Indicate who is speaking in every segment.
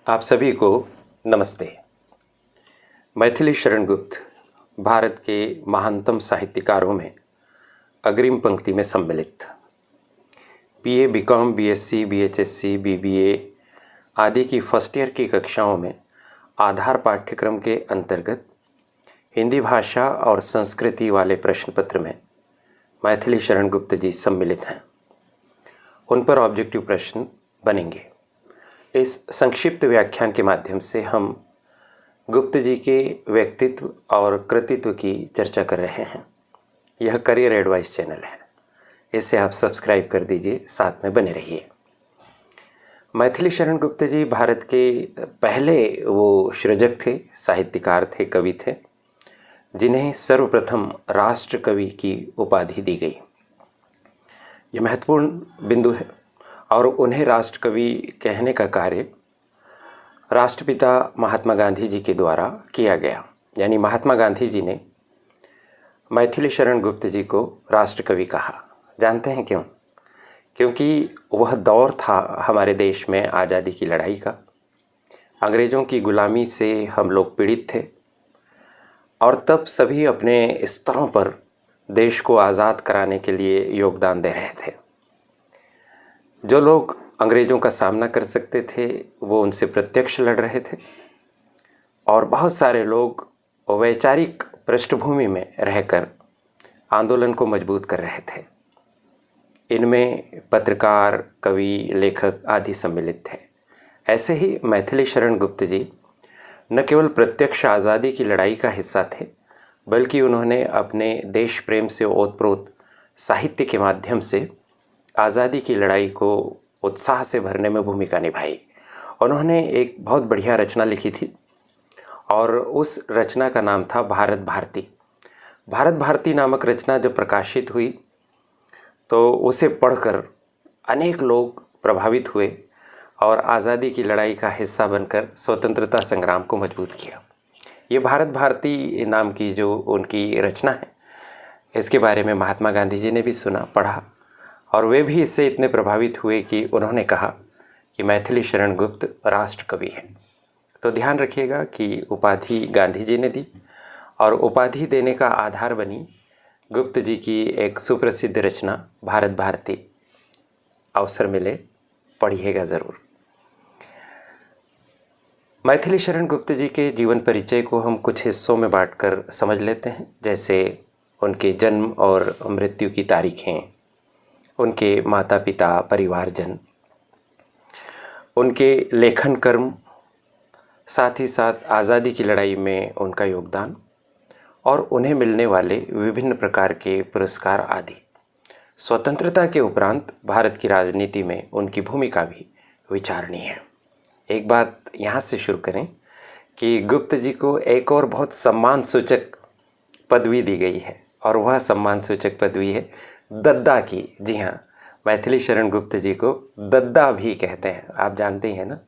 Speaker 1: आप सभी को नमस्ते। मैथिली शरण गुप्त भारत के महानतम साहित्यकारों में अग्रिम पंक्ति में सम्मिलित। बीए, बीकॉम, बीएससी, बीएचएससी, बीबीए आदि की फर्स्ट ईयर की कक्षाओं में आधार पाठ्यक्रम के अंतर्गत हिंदी भाषा और संस्कृति वाले प्रश्न पत्र में मैथिली शरण गुप्त जी सम्मिलित हैं। उन पर ऑब्जेक्टिव प्रश्न बनेंगे। इस संक्षिप्त व्याख्यान के माध्यम से हम गुप्त जी के व्यक्तित्व और कृतित्व की चर्चा कर रहे हैं। यह करियर एडवाइस चैनल है, इसे आप सब्सक्राइब कर दीजिए, साथ में बने रहिए। मैथिली शरण गुप्त जी भारत के पहले वो सृजक थे, साहित्यकार थे, कवि थे, जिन्हें सर्वप्रथम राष्ट्र कवि की उपाधि दी गई। यह महत्वपूर्ण बिंदु है और उन्हें राष्ट्र कवि कहने का कार्य राष्ट्रपिता महात्मा गांधी जी के द्वारा किया गया। यानी महात्मा गांधी जी ने मैथिली शरण गुप्त जी को राष्ट्र कवि कहा। जानते हैं क्यों? क्योंकि वह दौर था हमारे देश में आज़ादी की लड़ाई का। अंग्रेज़ों की गुलामी से हम लोग पीड़ित थे और तब सभी अपने स्तरों पर देश को आज़ाद कराने के लिए योगदान दे रहे थे। जो लोग अंग्रेज़ों का सामना कर सकते थे वो उनसे प्रत्यक्ष लड़ रहे थे और बहुत सारे लोग वैचारिक पृष्ठभूमि में रहकर आंदोलन को मजबूत कर रहे थे। इनमें पत्रकार, कवि, लेखक आदि सम्मिलित थे। ऐसे ही मैथिली शरण गुप्त जी न केवल प्रत्यक्ष आज़ादी की लड़ाई का हिस्सा थे, बल्कि उन्होंने अपने देश प्रेम से ओतप्रोत साहित्य के माध्यम से आज़ादी की लड़ाई को उत्साह से भरने में भूमिका निभाई। उन्होंने एक बहुत बढ़िया रचना लिखी थी और उस रचना का नाम था भारत भारती। भारत भारती नामक रचना जब प्रकाशित हुई तो उसे पढ़कर अनेक लोग प्रभावित हुए और आज़ादी की लड़ाई का हिस्सा बनकर स्वतंत्रता संग्राम को मजबूत किया। ये भारत भारती नाम की जो उनकी रचना है, इसके बारे में महात्मा गांधी जी ने भी सुना, पढ़ा और वे भी इससे इतने प्रभावित हुए कि उन्होंने कहा कि मैथिली शरण गुप्त राष्ट्र कवि हैं। तो ध्यान रखिएगा कि उपाधि गांधी जी ने दी और उपाधि देने का आधार बनी गुप्त जी की एक सुप्रसिद्ध रचना भारत भारती। अवसर मिले पढ़िएगा ज़रूर। मैथिली शरण गुप्त जी के जीवन परिचय को हम कुछ हिस्सों में बांटकर समझ लेते हैं, जैसे उनके जन्म और मृत्यु की तारीखें, उनके माता पिता, परिवारजन, उनके लेखन कर्म, साथ ही साथ आज़ादी की लड़ाई में उनका योगदान और उन्हें मिलने वाले विभिन्न प्रकार के पुरस्कार आदि। स्वतंत्रता के उपरांत भारत की राजनीति में उनकी भूमिका भी विचारणीय है। एक बात यहाँ से शुरू करें कि गुप्त जी को एक और बहुत सम्मान सूचक पदवी दी गई है और वह सम्मान सूचक पदवी है दद्दा की। जी हाँ, मैथिली शरण गुप्त जी को दद्दा भी कहते हैं। आप जानते ही हैं ना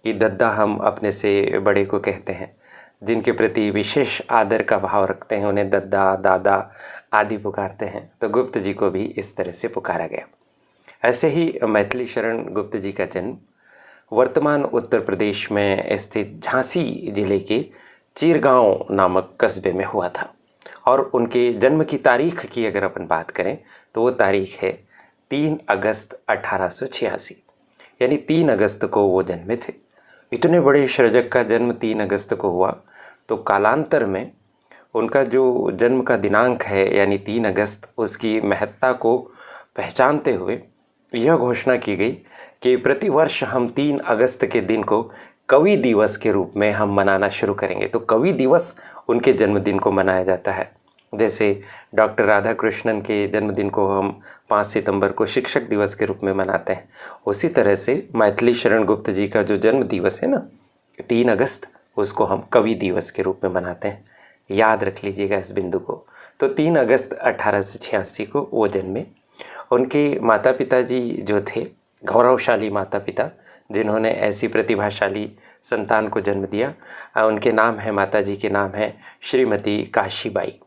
Speaker 1: कि दद्दा हम अपने से बड़े को कहते हैं, जिनके प्रति विशेष आदर का भाव रखते हैं, उन्हें दद्दा, दादा आदि पुकारते हैं। तो गुप्त जी को भी इस तरह से पुकारा गया। ऐसे ही मैथिली शरण गुप्त जी का जन्म वर्तमान उत्तर प्रदेश में स्थित झांसी जिले के चीरगांव नामक कस्बे में हुआ था और उनके जन्म की तारीख की अगर अपन बात करें तो वो तारीख है 3 अगस्त 1886। यानी 3 अगस्त को वो जन्मे थे। इतने बड़े सृजक का जन्म 3 अगस्त को हुआ तो कालांतर में उनका जो जन्म का दिनांक है यानी 3 अगस्त, उसकी महत्ता को पहचानते हुए यह घोषणा की गई कि प्रतिवर्ष हम 3 अगस्त के दिन को कवि दिवस के रूप में हम मनाना शुरू करेंगे। तो कवि दिवस उनके जन्मदिन को मनाया जाता है। जैसे डॉक्टर राधाकृष्णन के जन्मदिन को हम 5 सितंबर को शिक्षक दिवस के रूप में मनाते हैं, उसी तरह से मैथिली शरण गुप्त जी का जो जन्म दिवस है ना 3 अगस्त, उसको हम कवि दिवस के रूप में मनाते हैं। याद रख लीजिएगा इस बिंदु को। तो 3 अगस्त 1886 को वो जन्मे। उनके माता पिता जी जो थे, गौरवशाली माता पिता जिन्होंने ऐसी प्रतिभाशाली संतान को जन्म दिया, उनके नाम है, माता जी के नाम है श्रीमती काशीबाई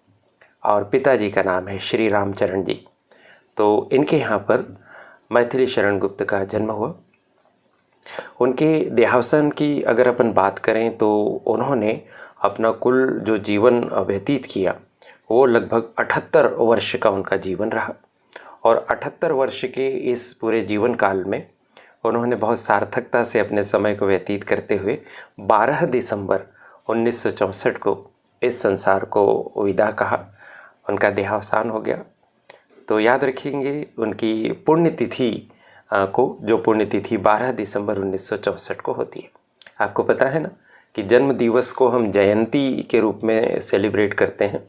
Speaker 1: और पिताजी का नाम है श्री रामचरण जी। तो इनके यहाँ पर मैथिली शरण गुप्त का जन्म हुआ उनके देहावसान की अगर अपन बात करें तो उन्होंने अपना कुल जो जीवन व्यतीत किया वो लगभग 78 वर्ष का उनका जीवन रहा। और 78 वर्ष के इस पूरे जीवन काल में उन्होंने बहुत सार्थकता से अपने समय को व्यतीत करते हुए 12 दिसंबर 1964 को इस संसार को विदा कहा। उनका देहावसान हो गया। तो याद रखेंगे उनकी पुण्यतिथि को, जो पुण्यतिथि 12 दिसंबर 1964 को होती है। आपको पता है ना कि जन्म दिवस को हम जयंती के रूप में सेलिब्रेट करते हैं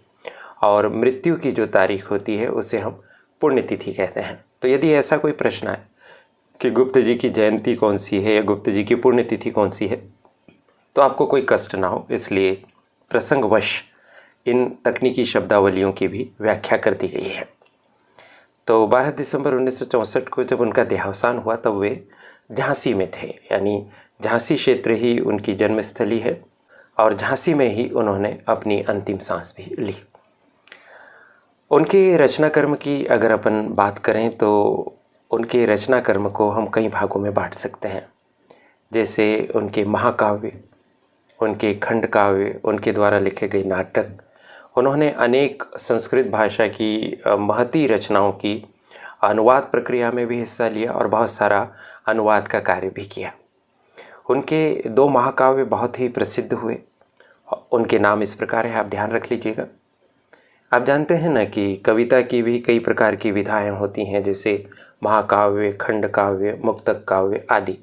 Speaker 1: और मृत्यु की जो तारीख होती है उसे हम पुण्यतिथि कहते हैं। तो यदि ऐसा कोई प्रश्न है कि गुप्त जी की जयंती कौन सी है या गुप्त जी की पुण्यतिथि कौन सी है, तो आपको कोई कष्ट ना हो, इसलिए प्रसंगवश इन तकनीकी शब्दावलियों की भी व्याख्या कर दी गई है। तो 12 दिसंबर 1964 को जब उनका देहावसान हुआ तब वे झांसी में थे, यानी झांसी क्षेत्र ही उनकी जन्मस्थली है और झांसी में ही उन्होंने अपनी अंतिम सांस भी ली। उनके रचना कर्म की अगर अपन बात करें तो उनके रचना कर्म को हम कई भागों में बांट सकते हैं, जैसे उनके महाकाव्य, उनके खंड काव्य, उनके द्वारा लिखे गए नाटक। उन्होंने अनेक संस्कृत भाषा की महती रचनाओं की अनुवाद प्रक्रिया में भी हिस्सा लिया और बहुत सारा अनुवाद का कार्य भी किया। उनके 2 महाकाव्य बहुत ही प्रसिद्ध हुए। उनके नाम इस प्रकार है, आप ध्यान रख लीजिएगा। आप जानते हैं ना कि कविता की भी कई प्रकार की विधाएं होती हैं, जैसे महाकाव्य, खंड काव्य, मुक्तक काव्य आदि।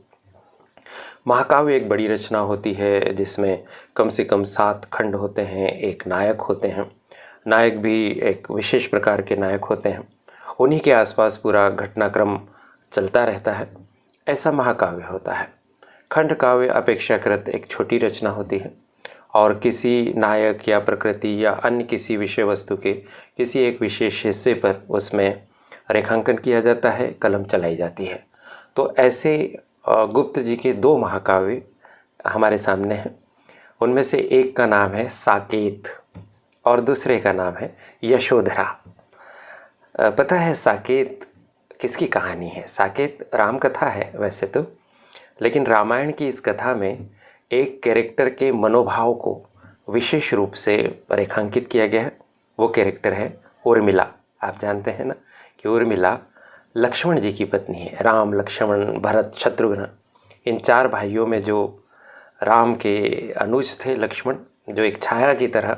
Speaker 1: महाकाव्य एक बड़ी रचना होती है जिसमें कम से कम 7 खंड होते हैं, एक नायक होते हैं, नायक भी एक विशेष प्रकार के नायक होते हैं, उन्हीं के आसपास पूरा घटनाक्रम चलता रहता है, ऐसा महाकाव्य होता है। खंड काव्य अपेक्षाकृत एक छोटी रचना होती है और किसी नायक या प्रकृति या अन्य किसी विषय वस्तु के किसी एक विशेष हिस्से पर उसमें रेखांकन किया जाता है, कलम चलाई जाती है। तो ऐसे गुप्त जी के 2 महाकाव्य हमारे सामने हैं। उनमें से एक का नाम है साकेत और दूसरे का नाम है यशोधरा। पता है साकेत किसकी कहानी है? साकेत राम कथा है वैसे तो, लेकिन रामायण की इस कथा में एक कैरेक्टर के मनोभाव को विशेष रूप से रेखांकित किया गया है। वो कैरेक्टर है उर्मिला। आप जानते हैं ना कि उर्मिला लक्ष्मण जी की पत्नी है। राम, लक्ष्मण, भरत, शत्रुघ्न, इन 4 भाइयों में जो राम के अनुज थे लक्ष्मण, जो एक छाया की तरह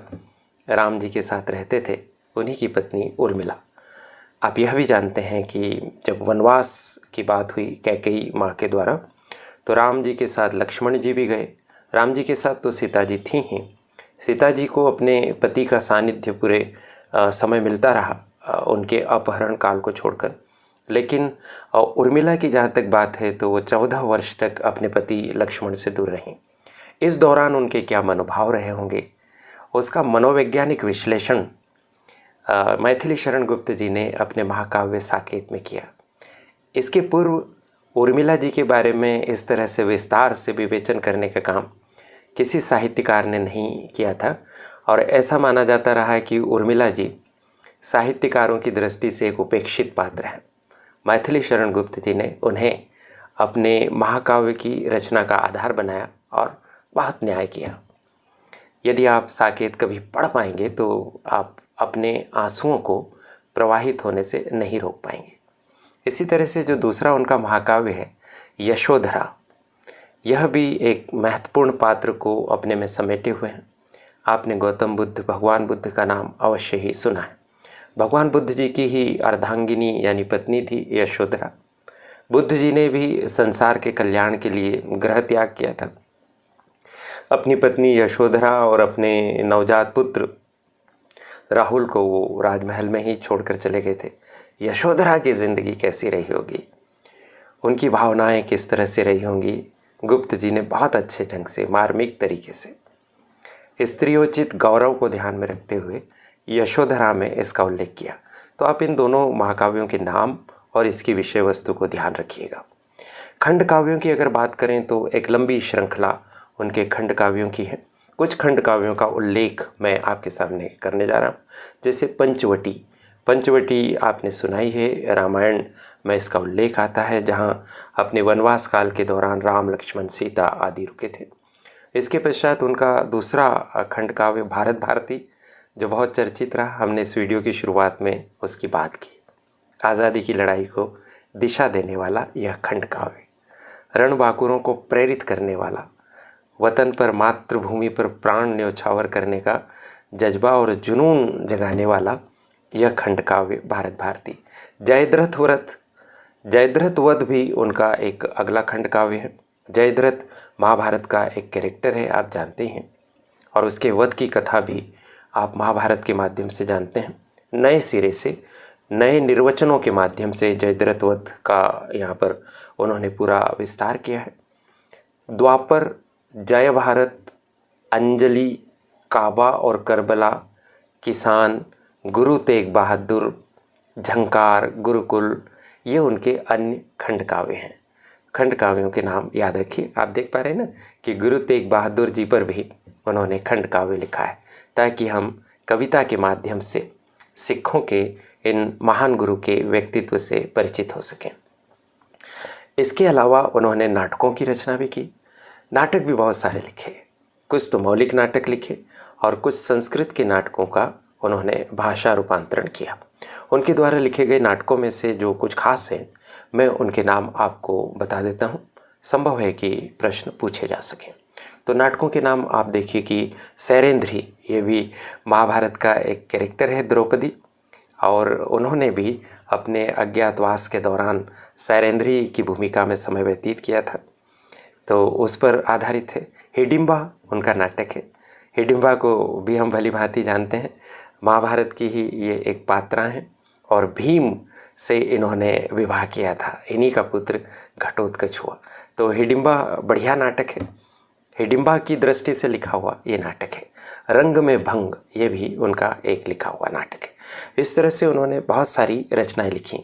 Speaker 1: राम जी के साथ रहते थे, उन्हीं की पत्नी उर्मिला। आप यह भी जानते हैं कि जब वनवास की बात हुई कैकेयी माँ के द्वारा, तो राम जी के साथ लक्ष्मण जी भी गए। राम जी के साथ तो सीता जी थी ही। सीता जी को अपने पति का सानिध्य पूरे समय मिलता रहा उनके अपहरण काल को छोड़कर, लेकिन उर्मिला की जहाँ तक बात है तो वो 14 वर्ष तक अपने पति लक्ष्मण से दूर रहीं। इस दौरान उनके क्या मनोभाव रहे होंगे, उसका मनोवैज्ञानिक विश्लेषण मैथिली शरण गुप्त जी ने अपने महाकाव्य साकेत में किया। इसके पूर्व उर्मिला जी के बारे में इस तरह से विस्तार से विवेचन करने का काम किसी साहित्यकार ने नहीं किया था और ऐसा माना जाता रहा है कि उर्मिला जी साहित्यकारों की दृष्टि से एक उपेक्षित पात्र हैं। मैथिली शरण गुप्त जी ने उन्हें अपने महाकाव्य की रचना का आधार बनाया और बहुत न्याय किया। यदि आप साकेत कभी पढ़ पाएंगे तो आप अपने आंसुओं को प्रवाहित होने से नहीं रोक पाएंगे। इसी तरह से जो दूसरा उनका महाकाव्य है यशोधरा, यह भी एक महत्वपूर्ण पात्र को अपने में समेटे हुए हैं। आपने गौतम बुद्ध, भगवान बुद्ध का नाम अवश्य ही सुना है। भगवान बुद्ध जी की ही अर्धांगिनी यानी पत्नी थी यशोधरा। बुद्ध जी ने भी संसार के कल्याण के लिए गृह त्याग किया था। अपनी पत्नी यशोधरा और अपने नवजात पुत्र राहुल को वो राजमहल में ही छोड़कर चले गए थे। यशोधरा की ज़िंदगी कैसी रही होगी, उनकी भावनाएं किस तरह से रही होंगी, गुप्त जी ने बहुत अच्छे ढंग से मार्मिक तरीके से स्त्रियोचित गौरव को ध्यान में रखते हुए यशोधरा में इसका उल्लेख किया। तो आप इन दोनों महाकाव्यों के नाम और इसकी विषय वस्तु को ध्यान रखिएगा। खंड काव्यों की अगर बात करें तो एक लंबी श्रृंखला उनके खंड काव्यों की है। कुछ खंड काव्यों का उल्लेख मैं आपके सामने करने जा रहा हूँ, जैसे पंचवटी। पंचवटी आपने सुनाई है, रामायण में इसका उल्लेख आता है, जहाँ अपने वनवास काल के दौरान राम, लक्ष्मण, सीता आदि रुके थे। इसके पश्चात उनका दूसरा खंड काव्य भारत भारती, जो बहुत चर्चित रहा। हमने इस वीडियो की शुरुआत में उसकी बात की। आज़ादी की लड़ाई को दिशा देने वाला यह खंड काव्य, रणबांकुरों को प्रेरित करने वाला, वतन पर, मातृभूमि पर प्राण न्यौछावर करने का जज्बा और जुनून जगाने वाला यह खंड काव्य भारत भारती। जयद्रथ वध भी उनका एक अगला खंड काव्य है। जयद्रथ महाभारत का एक कैरेक्टर है, आप जानते हैं, और उसके वध की कथा भी आप महाभारत के माध्यम से जानते हैं। नए सिरे से, नए निर्वचनों के माध्यम से जयद्रथ वध का यहाँ पर उन्होंने पूरा विस्तार किया है। द्वापर, जय भारत, अंजलि, काबा और करबला, किसान, गुरु तेग बहादुर, झंकार, गुरुकुल, ये उनके अन्य खंड काव्य हैं। खंड काव्यों के नाम याद रखिए। आप देख पा रहे हैं ना कि गुरु तेग बहादुर जी पर भी उन्होंने खंड काव्य लिखा है, ताकि हम कविता के माध्यम से सिखों के इन महान गुरु के व्यक्तित्व से परिचित हो सकें। इसके अलावा उन्होंने नाटकों की रचना भी की। नाटक भी बहुत सारे लिखे, कुछ तो मौलिक नाटक लिखे और कुछ संस्कृत के नाटकों का उन्होंने भाषा रूपांतरण किया। उनके द्वारा लिखे गए नाटकों में से जो कुछ खास हैं, मैं उनके नाम आपको बता देता हूँ। संभव है कि प्रश्न पूछे जा सकें। तो नाटकों के नाम आप देखिए कि सैरेंद्री, ये भी महाभारत का एक कैरेक्टर है, द्रौपदी, और उन्होंने भी अपने अज्ञातवास के दौरान सैरेंद्री की भूमिका में समय व्यतीत किया था, तो उस पर आधारित है। हिडिंबा उनका नाटक है। हिडिंबा को भी हम भली भांति जानते हैं, महाभारत की ही ये एक पात्रा हैं, और भीम से इन्होंने विवाह किया था, इन्हीं का पुत्र घटोत्कच हुआ। तो हिडिंबा बढ़िया नाटक है, हिडिंबा की दृष्टि से लिखा हुआ ये नाटक है। रंग में भंग, ये भी उनका एक लिखा हुआ नाटक है। इस तरह से उन्होंने बहुत सारी रचनाएं लिखी।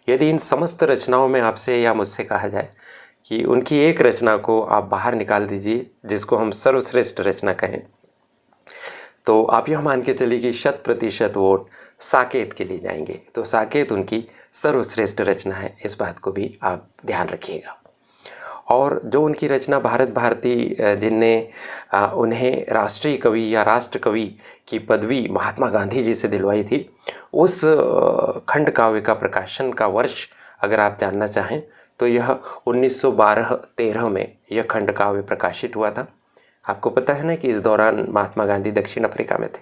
Speaker 1: यदि इन समस्त रचनाओं में आपसे या मुझसे कहा जाए कि उनकी एक रचना को आप बाहर निकाल दीजिए, जिसको हम सर्वश्रेष्ठ रचना कहें, तो आप यह मान के चलिए कि 100% वोट साकेत के लिए जाएंगे। तो साकेत उनकी सर्वश्रेष्ठ रचना है, इस बात को भी आप ध्यान रखिएगा। और जो उनकी रचना भारत भारती, जिनने उन्हें राष्ट्रीय कवि या राष्ट्र कवि की पदवी महात्मा गांधी जी से दिलवाई थी, उस खंड काव्य का प्रकाशन का वर्ष अगर आप जानना चाहें तो यह 1912-13 में यह खंड काव्य प्रकाशित हुआ था। आपको पता है ना कि इस दौरान महात्मा गांधी दक्षिण अफ्रीका में थे,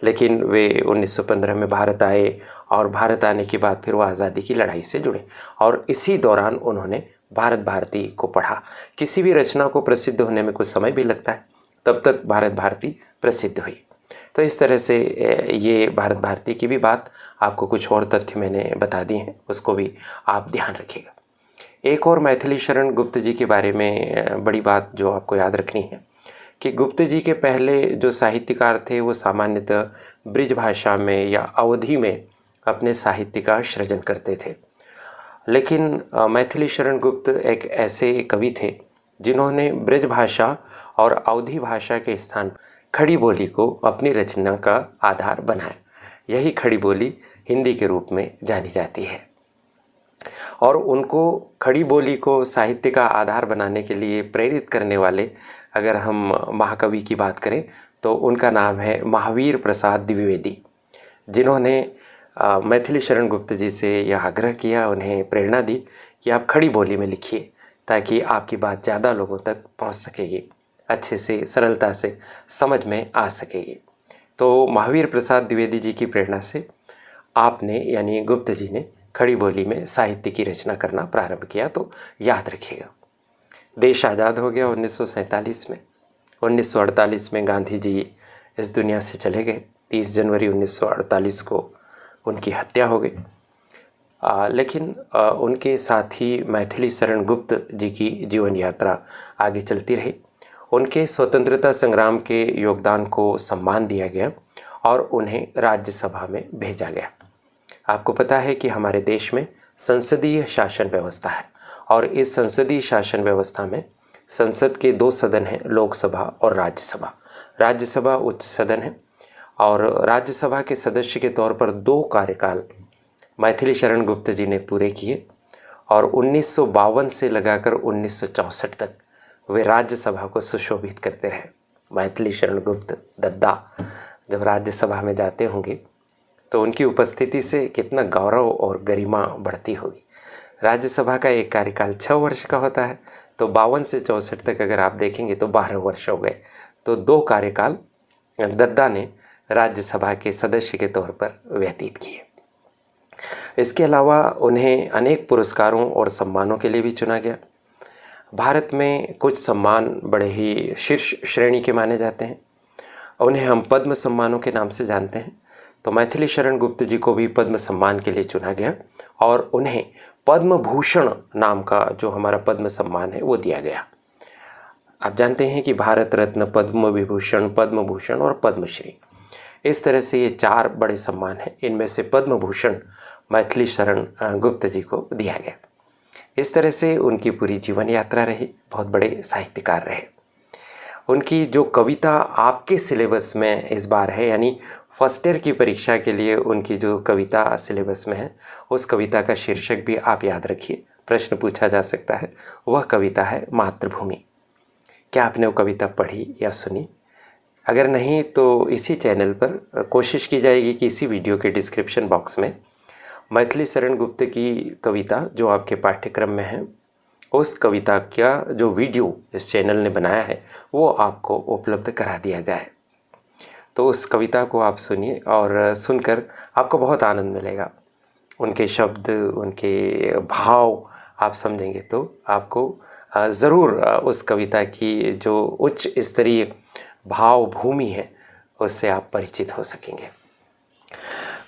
Speaker 1: लेकिन वे 1915 में भारत आए, और भारत आने के बाद फिर वो आज़ादी की लड़ाई से जुड़े, और इसी दौरान उन्होंने भारत भारती को पढ़ा। किसी भी रचना को प्रसिद्ध होने में कुछ समय भी लगता है, तब तक भारत भारती प्रसिद्ध हुई। तो इस तरह से ये भारत भारती की भी बात, आपको कुछ और तथ्य मैंने बता दिए हैं, उसको भी आप ध्यान रखिएगा। एक और मैथिली शरण गुप्त जी के बारे में बड़ी बात जो आपको याद रखनी है कि गुप्त जी के पहले जो साहित्यकार थे वो सामान्यतः ब्रिज भाषा में या अवधी में अपने साहित्य का सृजन करते थे, लेकिन मैथिली शरण गुप्त एक ऐसे कवि थे जिन्होंने ब्रिज भाषा और अवधी भाषा के स्थान खड़ी बोली को अपनी रचना का आधार बनाया। यही खड़ी बोली हिंदी के रूप में जानी जाती है, और उनको खड़ी बोली को साहित्य का आधार बनाने के लिए प्रेरित करने वाले अगर हम महाकवि की बात करें तो उनका नाम है महावीर प्रसाद द्विवेदी, जिन्होंने मैथिली शरण गुप्त जी से यह आग्रह किया, उन्हें प्रेरणा दी कि आप खड़ी बोली में लिखिए ताकि आपकी बात ज़्यादा लोगों तक पहुंच सकेगी, अच्छे से सरलता से समझ में आ सकेगी। तो महावीर प्रसाद द्विवेदी जी की प्रेरणा से आपने यानी गुप्त जी ने खड़ी बोली में साहित्य की रचना करना प्रारंभ किया। तो याद रखिएगा, देश आज़ाद हो गया 1947 में। 1948 में गांधी जी इस दुनिया से चले गए। 30 जनवरी 1948 को उनकी हत्या हो गई, लेकिन उनके साथ ही मैथिली शरण गुप्त जी की जीवन यात्रा आगे चलती रही। उनके स्वतंत्रता संग्राम के योगदान को सम्मान दिया गया और उन्हें राज्यसभा में भेजा गया। आपको पता है कि हमारे देश में संसदीय शासन व्यवस्था है, और इस संसदीय शासन व्यवस्था में संसद के 2 सदन हैं, लोकसभा और राज्यसभा। राज्यसभा उच्च सदन है, और राज्यसभा के सदस्य के तौर पर 2 कार्यकाल मैथिली शरण गुप्त जी ने पूरे किए। और 1952 से लगाकर 1964 तक वे राज्यसभा को सुशोभित करते रहे। मैथिली शरण गुप्त दद्दा जब राज्यसभा में जाते होंगे तो उनकी उपस्थिति से कितना गौरव और गरिमा बढ़ती होगी। राज्यसभा का एक कार्यकाल 6 वर्ष का होता है, तो 52 से 64 तक अगर आप देखेंगे तो 12 वर्ष हो गए। तो 2 कार्यकाल दद्दा ने राज्यसभा के सदस्य के तौर पर व्यतीत किए। इसके अलावा उन्हें अनेक पुरस्कारों और सम्मानों के लिए भी चुना गया। भारत में कुछ सम्मान बड़े ही शीर्ष श्रेणी के माने जाते हैं, उन्हें हम पद्म सम्मानों के नाम से जानते हैं। तो मैथिली शरण गुप्त जी को भी पद्म सम्मान के लिए चुना गया और उन्हें पद्म भूषण नाम का जो हमारा पद्म सम्मान है वो दिया गया। आप जानते हैं कि भारत रत्न, पद्म विभूषण, पद्म भूषण और पद्मश्री, इस तरह से ये 4 बड़े सम्मान हैं। इनमें से पद्म भूषण मैथिली शरण गुप्त जी को दिया गया। इस तरह से उनकी पूरी जीवन यात्रा रही। बहुत बड़े साहित्यकार रहे। उनकी जो कविता आपके सिलेबस में इस बार है, यानी फर्स्ट ईयर की परीक्षा के लिए उनकी जो कविता सिलेबस में है, उस कविता का शीर्षक भी आप याद रखिए, प्रश्न पूछा जा सकता है। वह कविता है मातृभूमि। क्या आपने वो कविता पढ़ी या सुनी? अगर नहीं तो इसी चैनल पर कोशिश की जाएगी कि इसी वीडियो के डिस्क्रिप्शन बॉक्स में मैथिली शरण गुप्त की कविता जो आपके पाठ्यक्रम में है, उस कविता का जो वीडियो इस चैनल ने बनाया है वो आपको उपलब्ध करा दिया जाए। तो उस कविता को आप सुनिए और सुनकर आपको बहुत आनंद मिलेगा। उनके शब्द, उनके भाव आप समझेंगे तो आपको ज़रूर उस कविता की जो उच्च स्तरीय भाव भूमि है उससे आप परिचित हो सकेंगे।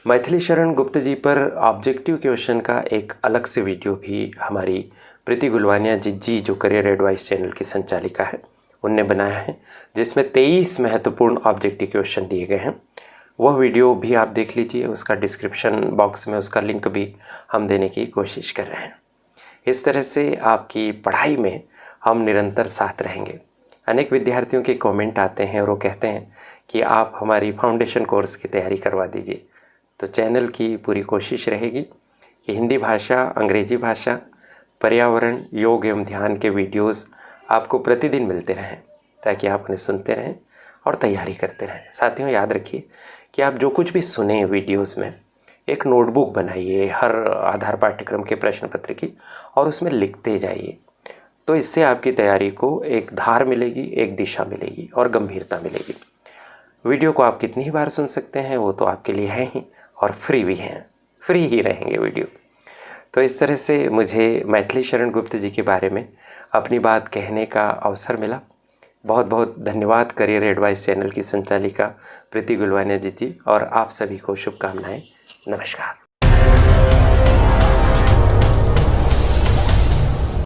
Speaker 1: मैथिली शरण गुप्त जी पर ऑब्जेक्टिव क्वेश्चन का एक अलग से वीडियो भी हमारी प्रीति गुलवानिया जी जो करियर एडवाइस चैनल की संचालिका है उनने बनाया है, जिसमें 23 महत्वपूर्ण ऑब्जेक्टिव क्वेश्चन दिए गए हैं। वह वीडियो भी आप देख लीजिए, उसका डिस्क्रिप्शन बॉक्स में उसका लिंक भी हम देने की कोशिश कर रहे हैं। इस तरह से आपकी पढ़ाई में हम निरंतर साथ रहेंगे। अनेक विद्यार्थियों के कमेंट आते हैं और वो कहते हैं कि आप हमारी फाउंडेशन कोर्स की तैयारी करवा दीजिए। तो चैनल की पूरी कोशिश रहेगी कि हिंदी भाषा, अंग्रेजी भाषा, पर्यावरण, योग एवं ध्यान के वीडियोस आपको प्रतिदिन मिलते रहें, ताकि आप उन्हें सुनते रहें और तैयारी करते रहें। साथियों, याद रखिए कि आप जो कुछ भी सुने वीडियोस में एक नोटबुक बनाइए हर आधार पाठ्यक्रम के प्रश्न पत्र की और उसमें लिखते जाइए। तो इससे आपकी तैयारी को एक धार मिलेगी, एक दिशा मिलेगी और गंभीरता मिलेगी। वीडियो को आप कितनी ही बार सुन सकते हैं वो तो आपके लिए है ही, और फ्री भी हैं, फ्री ही रहेंगे वीडियो। तो इस तरह से मुझे मैथिली शरण गुप्त जी के बारे में अपनी बात कहने का अवसर मिला। बहुत बहुत धन्यवाद करियर एडवाइस चैनल की संचालिका प्रीति गुलवानिया जी और आप सभी को शुभकामनाएं। नमस्कार।